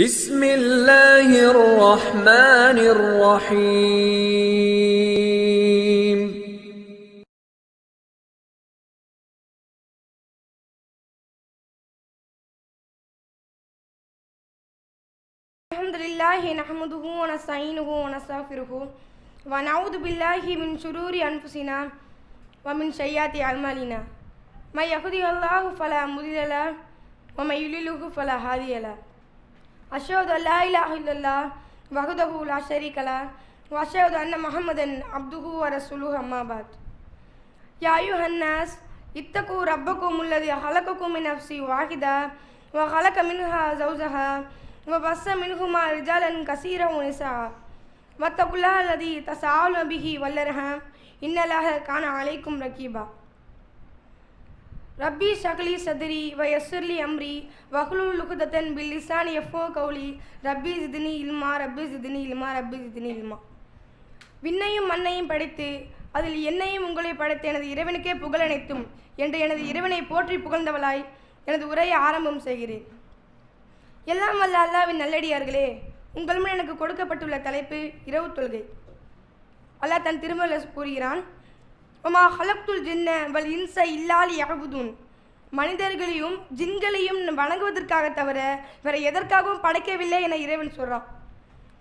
بسم الله الرحمن الرحيم. الحمد لله نحمده ونستعينه ونستغفره ونعوذ بالله من شرور أنفسنا ومن سيئات أعمالنا من يهده الله فلا مضل له ومن يضلل فلا هادي له أشهد أن لا إله إلا الله وحده لا شريك له وأشهد أن محمدا عبده ورسوله أما بعد. يا أيها الناس اتقوا ربكم الذي خلقكم من نفس واحدة وخلق منها زوجها وبث منهما رجالا كثيرا ونساء واتقوا الله الذي تساءلون به والأرحام إن الله كان عليكم رقيبا. ربي اشرح لي صدري ويسر لي أمري واحلل عقدة من لساني يفقهوا قولي. ربي زدني علما ربي زدني علما ربي زدني علما. விண்ணையும் மண்ணையும் படைத்து அதில் என்னையும் உங்களை படைத்த எனது இறைவனுக்கே புகழ் அனைத்தும் என்று எனது இறைவனை போற்றி புகழ்ந்தவளாய் எனது உரையை ஆரம்பம் செய்கிறேன். எல்லாம் வல்ல அல்லாவின் நல்லடியார்களே, உங்கள் முன் எனக்கு கொடுக்கப்பட்டுள்ள தலைப்பு இரவு தொழுகை. அல்லாஹ் தன் திருமறையில் கூறுகிறான், ஒமா ஹலக்துல் ஜின்ன வல் இன்ச இல்லால் யஅபுதுன். மனிதர்களையும் ஜின்களையும் வணங்குவதற்காக தவிர வேற எதற்காகவும் படைக்கவில்லை என இறைவன் சொல்கிறான்.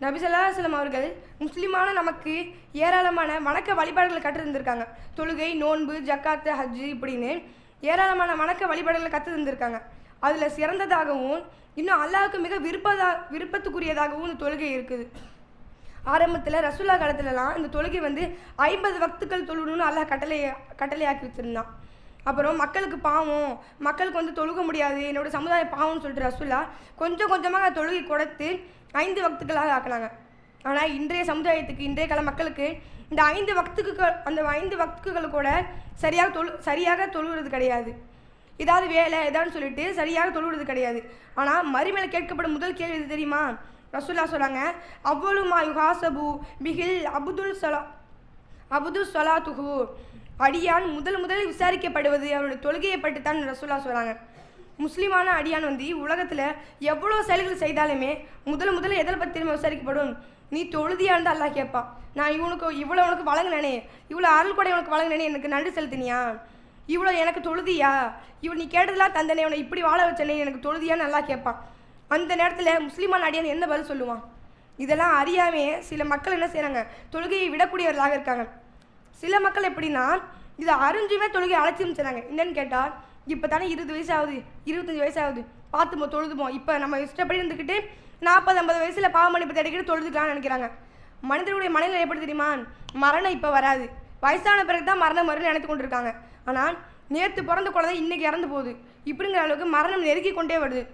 நபி ஸல்லல்லாஹு அலைஹி வஸல்லம் அவர்கள் முஸ்லிமான நமக்கு ஏராளமான வணக்க வழிபாடுகளை கற்றுருந்துருக்காங்க. தொழுகை, நோன்பு, ஜக்காத்து, ஹஜ்ஜு இப்படின்னு ஏராளமான வணக்க வழிபாடுகளை கற்றுருந்துருக்காங்க. அதில் சிறந்ததாகவும் இன்னும் அல்லாஹ்வுக்கு மிக விருப்பத்துக்குரியதாகவும் இந்த தொழுகை இருக்குது. ஆரம்பத்தில் ரசூல்லா காலத்துலலாம் இந்த தொழுகை 50 வக்துக்கள் தொழுகணும்னு அல்லாஹ் கட்டளையாக்கி வச்சுருந்தான். அப்புறம் மக்களுக்கு பாவம், மக்களுக்கு தொழுக முடியாது, என்னோட சமுதாய பாவம்னு சொல்லிட்டு ரசூல்லா கொஞ்சம் கொஞ்சமாக தொழுகை கொடுத்து 5 வக்துக்களாக ஆக்கினாங்க. ஆனால் இன்றைய சமுதாயத்துக்கு, இன்றைய கால மக்களுக்கு இந்த 5 வக்துக்கள் கூட சரியாக தொழுகிறது கிடையாது. ஏதாவது வேலை ஏதான்னு சொல்லிட்டு சரியாக தொழுகிறது கிடையாது. ஆனால் மறுமையில் கேட்கப்படும் முதல் கேள்வி எது தெரியுமா? ரசூல்லா சொல்கிறாங்க, அவ்வளுமா யுஹாசபு பிகில் அபுது சொலாத்துஹு. அடியான் முதலில் விசாரிக்கப்படுவது அவருடைய தொழுகையை பற்றி தான் ரசூல்லா சொல்கிறாங்க. முஸ்லீமான அடியான் உலகத்தில் எவ்வளோ செயல்கள் செய்தாலுமே முதல்ல எதில் பற்றி திரும்ப விசாரிக்கப்படும்? நீ தொழுதியான்னு தான் அல்லாஹ் கேட்பான். நான் இவ்வளோ உனக்கு வழங்கினேனே, இவ்வளோ அருள் கொடை உனக்கு வழங்கினேனே, எனக்கு நன்றி செலுத்தினியா? இவ்வளோ எனக்கு தொழுதியா? நீ கேட்டதெல்லாம் தந்தனே, உன்னை இப்படி வாழ வச்சனே, எனக்கு தொழுதியான்னு நல்லா கேட்பான். அந்த நேரத்தில் முஸ்லீமான அடியான் என்ன பதில் சொல்லுவான்? இதெல்லாம் அறியாமே சில மக்கள் என்ன செய்கிறாங்க, தொழுகையை விடக்கூடியவர்களாக இருக்காங்க. சில மக்கள் எப்படின்னா இதை அறிஞ்சுமே தொழுகையை அலட்சியம் செய்கிறாங்க. என்னன்னு கேட்டால், இப்போ தானே 20 வயசாகுது, 25 வயசாகுது, பார்த்துப்போம் தொழுதுப்போம், இப்போ நம்ம இஷ்டப்படி இருந்துக்கிட்டு 40-50 வயசில் பாவமன்னிப்பு தேடிக்கிட்டு தொழுதுக்கலாம்னு நினைக்கிறாங்க. மனிதனுடைய மனநிலை எப்படி தெரியுமா? மரணம் இப்போ வராது, வயசான பிறகு தான் மரணம் வரும்னு நினைத்து கொண்டு இருக்காங்க. ஆனால் நேற்று பிறந்த குழந்தை இன்றைக்கி இறந்து போகுது. இப்படிங்கிற அளவுக்கு மரணம் நெருங்கி கொண்டே வருது.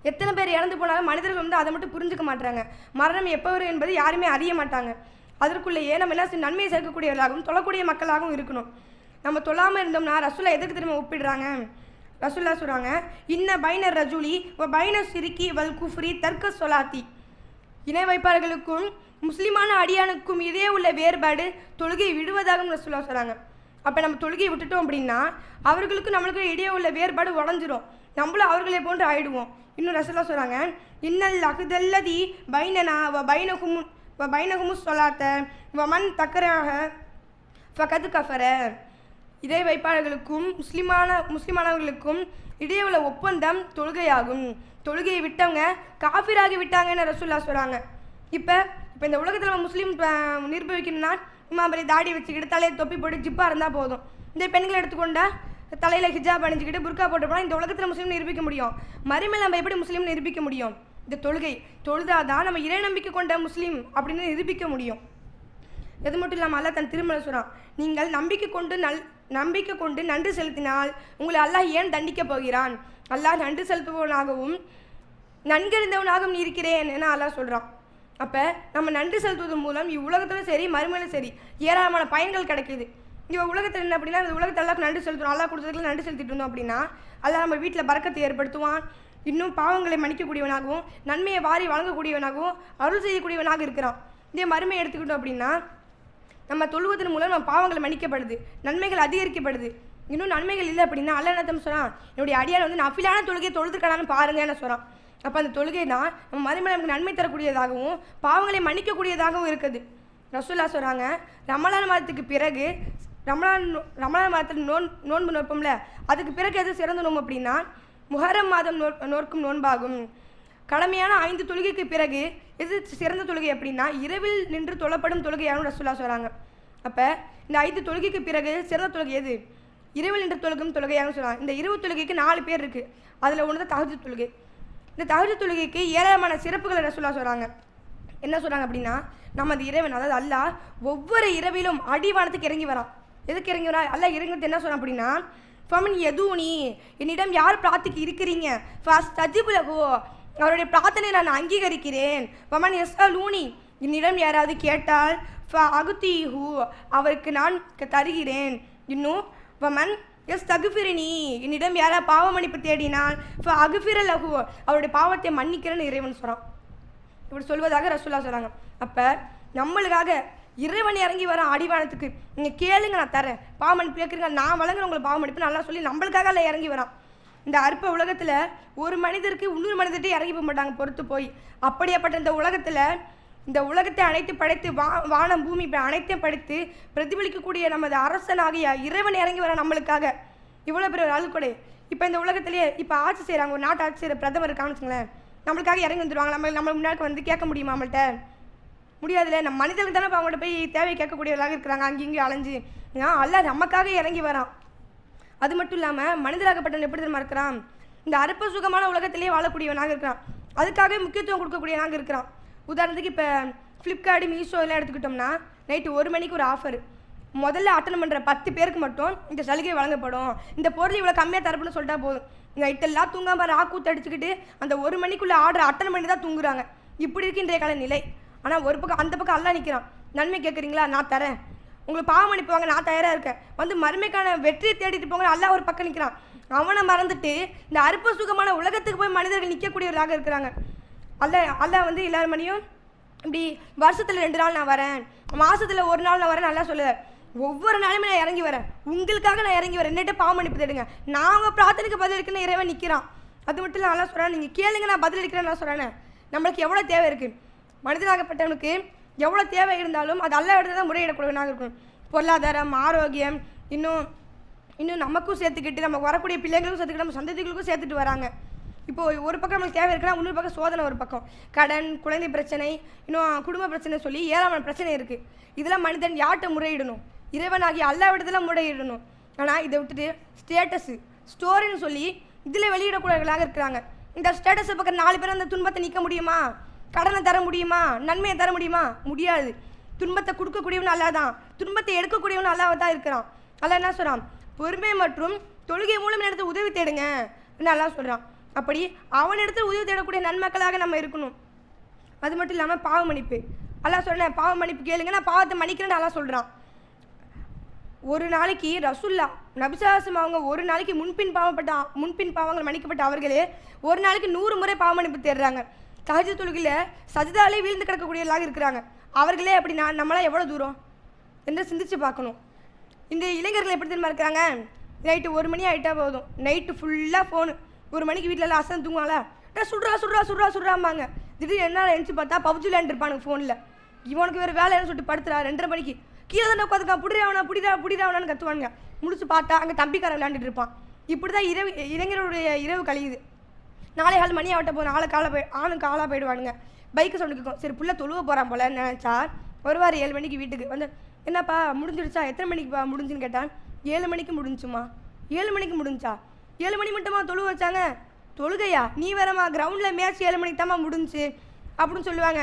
எத்தனை பேர் இறந்து போனாலும் மனிதர்கள் அதை மட்டும் புரிஞ்சுக்க மாட்டாங்க. மரணம் எப்போ வரும் என்பது யாருமே அறிய மாட்டாங்க. அதற்குள்ளேயே நம்ம எல்லாம் நன்மையை சேர்க்கக்கூடியவர்களாகவும் தொழக்கூடிய மக்களாகவும் இருக்கணும். நம்ம தொழாமல் இருந்தோம்னா ரசூல்லா எதுக்கு திரும்ப ஒப்பிடுறாங்க? ரசூல்லா சொல்கிறாங்க, இன்ன பைனர் ரஜுலி பைனர் சிரிக்கி வல் குஃப்ரி தர்க்க சொலாத்தி. இணை வைப்பாளர்களுக்கும் முஸ்லீமான அடியானுக்கும் இதே உள்ள வேறுபாடு தொழுகையை விடுவதாகவும் ரசூல்லா சொல்கிறாங்க. அப்போ நம்ம தொழுகையை விட்டுட்டோம் அப்படின்னா அவர்களுக்கும் நம்மளுக்கும் இடையே உள்ள வேறுபாடு உடஞ்சிரும், நம்மளும் அவர்களை போன்று ஆயிடுவோம். இன்னும் ரசூல்லா சொல்கிறாங்க, இன்னல் அகுதல்லதி பைனனா பைனகுமு சொலாத்த வமன் தக்கராக ஃபகது கஃபர. இதை வைப்பாளர்களுக்கும் முஸ்லிமானவர்களுக்கும் இடையே உள்ள ஒப்பந்தம் தொழுகையாகும். தொழுகையை விட்டவங்க காஃபிராகி விட்டாங்கன்னு ரசூல்லா சொல்கிறாங்க. இப்போ இந்த உலகத்தில் நம்ம முஸ்லீம் நிரூபிக்கணும்னா பெரிய தாடி வச்சுக்கிட்டு தலையை தொப்பி போட்டு ஜிப்பாக இருந்தால் போதும். இந்த பெண்களை எடுத்துக்கொண்டா தலையில் ஹிஜாப் அணிஞ்சிக்கிட்டு புர்கா போட்டு போனால் இந்த உலகத்தில் முஸ்லீம் நிரூபிக்க முடியும். மறுமையில் நம்ம எப்படி முஸ்லீம் நிரூபிக்க முடியும்? இந்த தொழுதாதான் நம்ம இறை நம்பிக்கை கொண்ட முஸ்லீம் அப்படின்னு நிரூபிக்க முடியும். இது மட்டும் இல்லாமல் அல்லாஹ் தன் திருமலை சொல்கிறான், நீங்கள் நம்பிக்கை கொண்டு நன்றி செலுத்தினால் உங்களை அல்லாஹ் ஏன் தண்டிக்கப் போகிறான்? அல்லாஹ் நன்றி செலுத்துபவனாகவும் நன்கறிந்தவனாகவும் இருக்கிறேன் என அல்லாஹ் சொல்கிறான். அப்போ நம்ம நன்றி செலுத்துவதன் மூலம் இவ்வுலகத்திலும் சரி மறுமையிலும் சரி ஏராளமான பயன்கள் கிடைக்கிது. உலகத்தில் என்ன அப்படின்னா, இந்த உலகத்தில் அல்லாஹ்க்கு நன்றி செலுத்தணும், அல்லாஹ் கொடுத்ததுக்கு நன்றி செலுத்திட்டு இருந்தோம் அப்படின்னா அல்லாஹ் நம்ம வீட்டில் பரக்கத்தை ஏற்படுத்துவான். இன்னும் பாவங்களை மன்னிக்கக்கூடியவனாகவும் நன்மையை வாரி வழங்கக்கூடியவனாகவும் அருள் செய்யக்கூடியவனாக இருக்கிறான். இதே மறுமையை எடுத்துக்கிட்டோம் அப்படின்னா நம்ம தொழுவதன் மூலம் நம்ம பாவங்களை மன்னிக்கப்படுது, நன்மைகள் அதிகரிக்கப்படுது. இன்னும் நன்மைகள் இல்லை அப்படின்னா அல்லாஹ் என்ன சொல்கிறான், என்னுடைய அடியான் நஃபிலான தொழுகையை தொழுதுக்கானு பாருங்கன்னு சொல்கிறான். அப்போ அந்த தொழுகை தான் நம்ம மறுமையில் நமக்கு நன்மை தரக்கூடியதாகவும் பாவங்களை மன்னிக்கக்கூடியதாகவும் இருக்குது. ரசூல்லா சொல்கிறாங்க, ரமலான் மாதத்துக்கு பிறகு ரமலான் மாதத்தில் நோன்பு நோற்போம்ல, அதுக்கு பிறகு எது சிறந்த நோன்பு அப்படின்னா முஹர்ரம் மாதம் நோற்கும் நோன்பாகும். கடமையான 5 தொழுகைக்கு பிறகு எது சிறந்த தொழுகை அப்படின்னா இரவில் நின்று தொழப்படும் தொழுகையாகவும் ரசூல்லா சொல்கிறாங்க. அப்போ இந்த 5 தொழுகைக்கு பிறகு சிறந்த தொழுகை எது? இரவில் நின்று தொழுகும் தொழுகையாகவும் சொல்கிறாங்க. இந்த 20 தொழுகைக்கு 4 பேர் இருக்குது. அதில் ஒன்று தான் தஹஜ்ஜுத் தொழுகை. இந்த தஹஜ்ஜுத் தொழுகைக்கு ஏராளமான சிறப்புகளை ரசூல்லா சொல்கிறாங்க. என்ன சொல்கிறாங்க அப்படின்னா, நமது இறைவன் அதாவது அல்லாஹ் ஒவ்வொரு இரவிலும் அடிவானத்துக்கு இறங்கி வரான். எதுக்கு இறங்கி வரா? அல்லாஹ் இறங்கிட்டு என்ன சொல்கிறான் அப்படின்னா, ஃபமன் யதூனி, என்னிடம் யார் பிரார்த்திக்கு இருக்கிறீங்க, ஃபஸ்தஜிபு லஹு, அவருடைய பிரார்த்தனை நான் அங்கீகரிக்கிறேன். ஃபமன் யஸ்அலூனி, என்னிடம் யாராவது கேட்டால் ஃபஅகுதீஹு, அவருக்கு நான் தருகிறேன். இன்னும் வமன் யஸ்தக்ஃபிரினி, என்னிடம் யாராவது பாவ மன்னிப்பு தேடினால் ஃபஅக்ஃபிர லஹு, அவருடைய பாவத்தை மன்னிக்கிறேன்னு இறைவன் சொல்கிறான். இப்படி சொல்வதாக ரசூல்லா சொல்கிறாங்க. அப்போ நம்மளுக்காக இறைவன் இறங்கி வரான் அடிவானத்துக்கு. நீங்கள் கேளுங்க, நான் தரேன். பாவ மன்னிப்பு கேட்குறீங்க, நான் வழங்குறேன் உங்களுக்கு பாவ மன்னிப்பு நல்லா சொல்லி நம்மளுக்காக அல்ல இறங்கி வரான். இந்த அற்ப உலகத்தில் ஒரு மனிதருக்கு இன்னொரு மனிதர்கிட்ட இறங்கி போக மாட்டாங்க பொறுத்து போய். அப்படியேப்பட்ட இந்த உலகத்தில் இந்த உலகத்தை அனைத்து படைத்து வானம் பூமி அனைத்தையும் படைத்து பிரதிபலிக்கக்கூடிய நமது அரசனாகிய இறைவன் இறங்கி வர நம்மளுக்காக. இவ்வளோ பெரிய ஒரு அழுக்கொடை. இப்போ இந்த உலகத்திலேயே இப்போ ஆட்சி செய்கிறாங்க, ஒரு நாட்டு ஆட்சி செய்கிற பிரதமர் இருக்கான்னு வச்சுங்களேன், நம்மளுக்காக இறங்கி வந்துடுவாங்க. நம்ம முன்னாடி வந்து கேட்க முடியுமா? நம்மள்கிட்ட முடியாதுல்ல. நம்ம மனிதர்கள் தானே இப்போ அவங்கள்ட்ட போய் தேவை கேட்கக்கூடியவர்களாக இருக்கிறாங்க. அங்கேயும் அலைஞ்சு அல்ல நமக்காக இறங்கி வரான். அது மட்டும் இல்லாமல் மனிதராகப்பட்டவன் எப்படி தெரியுமா இருக்கிறான்? இந்த அற்ப சுகமான உலகத்திலேயே வாழக்கூடியவனாக இருக்கிறான். அதுக்காகவே முக்கியத்துவம் கொடுக்கக்கூடியவனாக இருக்கிறான். உதாரணத்துக்கு இப்போ ஃப்ளிப்கார்ட், மீஷோ எல்லாம் எடுத்துக்கிட்டோம்னா நைட்டு 1 மணிக்கு ஒரு ஆஃபர். முதல்ல அட்டன் பண்ணுற 10 பேருக்கு மட்டும் இந்த சலுகை வழங்கப்படும். இந்த பொருள் இவ்வளோ கம்மியாக தரப்புன்னு சொல்லிட்டா போதும். நைட்டெல்லாம் தூங்காமல் ராக்கூத்து அடிச்சுக்கிட்டு அந்த 1 மணிக்குள்ளே ஆர்டர் அட்டன் பண்ணி தான் தூங்குறாங்க. இப்படி இருக்கு இன்றைய கால நிலை. ஆனால் ஒரு பக்கம் அந்த பக்கம் அல்லா நிற்கிறான். நன்மை கேட்குறீங்களா, நான் தரேன். உங்களுக்கு பாவம் அனுப்புவாங்க, நான் தயாராக இருக்கேன். வந்து மறுமைக்கான வெற்றியை தேடிட்டு போங்க, அல்லா ஒரு பக்கம் நிற்கிறான். அவனை மறந்துட்டு இந்த அற்ப சுகமான உலகத்துக்கு போய் மனிதர்கள் நிற்கக்கூடியவர்களாக இருக்கிறாங்க. அல்லா வந்து எல்லார் மணியும் இப்படி வருஷத்தில் 2 நாள் நான் வரேன், மாதத்தில் 1 நாள் நான் வரேன் நல்லா சொல்லுவேன். ஒவ்வொரு நாளுமே நான் இறங்கி வரேன், உங்களுக்காக நான் இறங்கி வரேன், என்னட்ட பாவம் அனுப்பி தேடுங்க, நான் உங்கள் பிரார்த்தனைக்கு பதில் இருக்குன்னு இறைவன் நிற்கிறான். அது மட்டும் இல்லை நல்லா சொல்கிறேன், நீங்கள் கேளுங்க நான் பதில் இருக்கிறேன்னு நான் சொல்கிறேன். நம்மளுக்கு எவ்வளோ தேவை இருக்குது, மனிதனாகப்பட்டவனுக்கு எவ்வளோ தேவை இருந்தாலும் அது அல்ல இடத்துல தான் முறையிடக்கூடியவனாக இருக்கணும். பொருளாதாரம், ஆரோக்கியம், இன்னும் நமக்கும் சேர்த்துக்கிட்டு நமக்கு வரக்கூடிய பிள்ளைங்களுக்கும் சேர்த்துக்கிட்டு நம்ம சந்ததிகளுக்கும் சேர்த்துட்டு வராங்க. இப்போது ஒரு பக்கம் நம்மளுக்கு தேவை இருக்குன்னா இன்னொரு பக்கம் சோதனை, ஒரு பக்கம் கடன், குழந்தை பிரச்சனை, இன்னும் குடும்ப பிரச்சனை சொல்லி ஏராளமான பிரச்சனை இருக்குது. இதெல்லாம் மனிதன் யார்கிட்ட முறையிடணும்? இறைவனாகி அல்லா விடத்தில் முறையிடணும். ஆனால் இதை விட்டுட்டு ஸ்டேட்டஸு, ஸ்டோரின்னு சொல்லி இதில் வெளியிடக்கூடியவர்களாக இருக்கிறாங்க. இந்த ஸ்டேட்டஸை பக்கம் 4 பேர் அந்த துன்பத்தை நீக்க முடியுமா? கடனை தர முடியுமா? நன்மையை தர முடியுமா? முடியாது. துன்பத்தை கொடுக்கக்கூடியவன் அல்லா தான், துன்பத்தை எடுக்கக்கூடியவன் அல்லாவை தான் இருக்கிறான். அல்லா என்ன சொல்கிறான்? பொறுமை மற்றும் தொழுகை மூலம் இடத்துல உதவி தேடுங்க நல்லா சொல்கிறான். அப்படி அவனிடத்தில் உதவி தேடக்கூடிய நன்மக்களாக நம்ம இருக்கணும். அது மட்டும் இல்லாமல் பாவ மன்னிப்பு அல்லா சொல்கிறேன், பாவ மன்னிப்பு கேளுங்க, நான் பாவத்தை மன்னிக்கிறேன்னு நல்லா சொல்கிறான். ஒரு நாளைக்கு ரசூல்லா நபிசாசம் அவங்க ஒரு நாளைக்கு முன்பின் பாவங்கள் மன்னிக்கப்பட்ட அவர்களே ஒரு நாளைக்கு 100 முறை பாவ மன்னிப்பு தேடுறாங்க. தஹஜ்ஜுத் தொழுகையில் சஜ்தாலே வீழ்ந்து கிடக்கக்கூடியவர்களாக இருக்கிறாங்க. அவர்களே அப்படின்னா நம்மளாம் எவ்வளோ தூரம் என்று சிந்திச்சு பார்க்கணும். இந்த இளைஞர்கள் எப்படி தெரியுமா இருக்கிறாங்க? நைட்டு 1 மணி ஆகிட்டா போதும், நைட்டு ஃபுல்லாக ஃபோனு. 1 மணிக்கு வீட்டில் எல்லாம் அசன் தூங்குவாங்களா, சுடுறாம்பாங்க. திடீர்னு என்ன நினச்சி பார்த்தா பப்ஜி விளையாண்டுருப்பானுங்க ஃபோனில். இவனுக்கு வேறு வேலைன்னு சொல்லிட்டு படுத்துறா 2:30 மணிக்கு கீழே தானே உட்காந்துக்கான், புடிடாவனான்னு கத்துவானுங்க. முடிச்சு பார்த்தா அங்கே தம்பிக்காரன் விளையாண்டுட்டு இருப்பான். இப்படி தான் இளைஞருடைய இரவு கழியுது. 4:15 மணி ஆகிட்ட போதும், ஆளுக்கு ஆளாக போயிடுவானுங்க. பைக்கு சொன்னிக்கும், சரி புள்ள தொழுவ போகிறான் போல நினச்சா வருவார் 7 மணிக்கு வீட்டுக்கு வந்து, என்னப்பா முடிஞ்சிடுச்சா, எத்தனை மணிக்குப்பா முடிஞ்சுன்னு கேட்டான். 7 மணிக்கு முடிஞ்சுமா. 7 மணிக்கு முடிஞ்சா? 7 மணி மட்டுமா தொழுவ வச்சாங்க? தொழுகையா நீ வேறம்மா, கிரவுண்டில் மேட்ச் 7 மணிக்கு தாம்மா முடிஞ்சு அப்படின்னு சொல்லுவாங்க.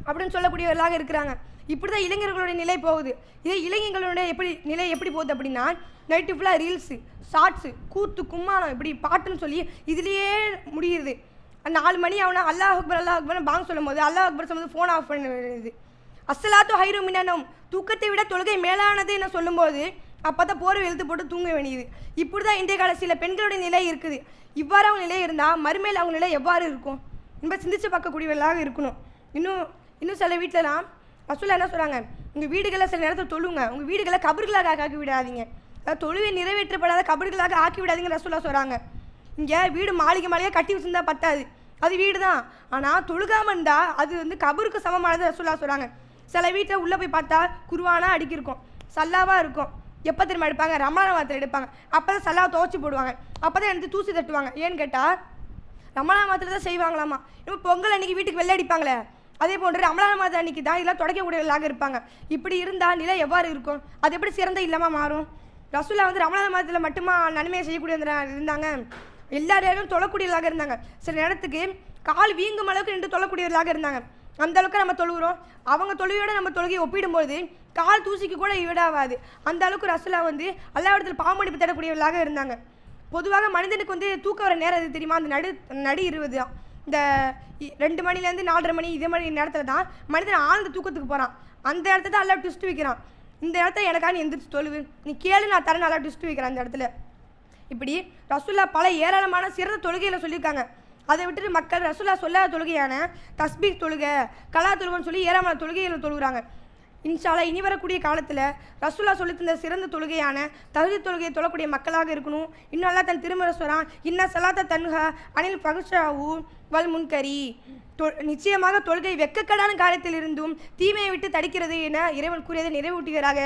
அப்படின்னு சொல்லக்கூடியவர்களாக இருக்கிறாங்க. இப்படி தான் இளைஞர்களுடைய நிலை போகுது. இதே இளைஞர்களுடைய நிலை எப்படி போகுது அப்படின்னா, நைட்டு ஃபுல்லாக ரீல்ஸு, ஷார்ட்ஸு, கூத்து, கும்மானம், இப்படி பாட்டுன்னு சொல்லி இதுலேயே முடியுது. 4 மணி ஆகுனா அல்லாஹ் அக்பர் பாங்க சொல்லும் போது அல்லாஹ் அக்பர் சொல்லும்போது ஃபோன் ஆஃப் பண்ணிடுது. அஸ்ஸலாத்து ஹைரு மினனம், தூக்கத்தை விட தொழுகை மேலானது என்ன சொல்லும்போது அப்போ தான் போர்வை இழுத்து போட்டு தூங்க வேண்டியது. இப்படி தான் இன்றைய கால சில பெண்களுடைய நிலை இருக்குது. இவ்வாறு அவங்க நிலை இருந்தால் மறுமையில் அவங்க நிலை எவ்வாறு இருக்கும் என்பதை சிந்திச்சு பார்க்கக்கூடியவர்களாக இருக்கணும். இன்னும் சில வீட்டிலலாம் ரசூலா என்ன சொல்கிறாங்க, உங்கள் வீடுகளில் சில நேரத்தில் தொழுங்க, உங்கள் வீடுகளை கபர்களாக ஆக்கி விடாதீங்க, அதாவது தொழுவை நிறைவேற்றப்படாத கபர்களாக ஆக்கி விடாதீங்க ரசூலா சொல்கிறாங்க. இங்கே வீடு மாளிகை மாளிகை கட்டி வச்சுருந்தா பத்தாது, அது வீடு தான். ஆனால் தொழுகாமல் இருந்தால் அது வந்து கபருக்கு சமமானது ரசூலுல்லாஹ் சொல்கிறாங்க. சில வீட்டில் உள்ளே போய் பார்த்தா குர்ஆனா அடுக்கியிருக்கும், சல்லாவாக இருக்கும். எப்போ திரும்ப எடுப்பாங்க? ரமலான் மாதத்தில் எடுப்பாங்க. அப்போ தான் சல்லாவை துவச்சி போடுவாங்க, அப்போ தான் எடுத்து தூசி தட்டுவாங்க. ஏன்னு கேட்டால் ரமலான் மாதத்தில் தான் செய்வாங்களாமா. இப்போ பொங்கல் அன்றைக்கி வீட்டுக்கு வெள்ளை அடிப்பாங்களே, அதே போன்று ரமலான் மாதம் அன்றைக்கி தான் இதெல்லாம் தொடக்கக்கூடியவர்களாக இருப்பாங்க. இப்படி இருந்தால் நிலை எவ்வாறு இருக்கும்? அது எப்படி சிறந்த இல்லாமல் மாறும்? ரசூலுல்லாஹ் வந்து ரமலான் மாதத்தில் மட்டுமா நன்மையை செய்யக்கூடிய இருந்தாங்க? எல்லா நேரமும் தொழக்கூடியவர்களாக இருந்தாங்க. சில நேரத்துக்கு கால் வீங்கும் அளவுக்கு நின்று தொழக்கூடியவர்களாக இருந்தாங்க. அந்த அளவுக்கு நம்ம தொழுகிறோம். அவங்க தொழுகையோட நம்ம தொழுகையை ஒப்பிடும்போது கால் தூசிக்கு கூட ஈடாகாது. அந்த அளவுக்கு ரசூலுல்லாஹ் வந்து அல்லாஹ்விடத்தில் பாவமன்னிப்பு தேடக்கூடியவர்களாக இருந்தாங்க. பொதுவாக மனிதனுக்கு வந்து தூக்க வர நேரம் எது தெரியுமா? அந்த நடு 20 தான். இந்த 2 மணிலேருந்து 4:30 மணி இதே மாதிரி நேரத்தில் தான் மனிதன் ஆழ்ந்த தூக்கத்துக்கு போகிறான். அந்த இடத்துல தான் அல்லாஹ் ட்விஸ்ட் வைக்கிறான். இந்த இடத்த எனக்கான எந்திரிச்சு தொழுவு, நீ கேளு, நான் தரேன், நல்லா ட்விஸ்ட் வைக்கிறான் அந்த இடத்துல. இப்படி ரசூலுல்லாஹ் பல ஏராளமான சிறந்த தொழுகைகளை சொல்லியிருக்காங்க. அதை விட்டுட்டு மக்கள் ரசூலுல்லாஹ் சொல்லாத தொழுகையான தஸ்பீஹ் தொழுகை, கலா தொழுகைன்னு சொல்லி ஏராளமான தொழுகைகளை தொழுகிறாங்க. இன்ஷா அல்லாஹ் இனி வரக்கூடிய காலத்தில் ரசூலுல்லாஹ் சொல்லி தந்த சிறந்த தொழுகையான தஹஜ்ஜுத் தொழுகையை தொழக்கூடிய மக்களாக இருக்கணும். இன்னும் அல்லாஹ் தன் திருமறை சொல்றான், இன்ன ஸலாத்த தன்ஹா அனில் ஃபஹ்ஷாஇ வல் முன்கரி. நிச்சயமாக தொழுகை வெட்கக்கேடான காரியத்தில் இருந்தும் தீமையை விட்டு தடுக்கிறது என இறைவன் கூறியதை நிறைவூட்டுகிறாக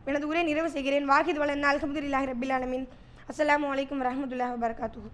எனது உரையை நிறைவு செய்கிறேன். வாஹித் வலன்னா அல்ஹம்துலில்லாஹி ரப்பில் ஆலமீன். அஸ்ஸலாமு அலைக்கும் வரஹ்மத்துல்லாஹி வபரகாத்துஹு.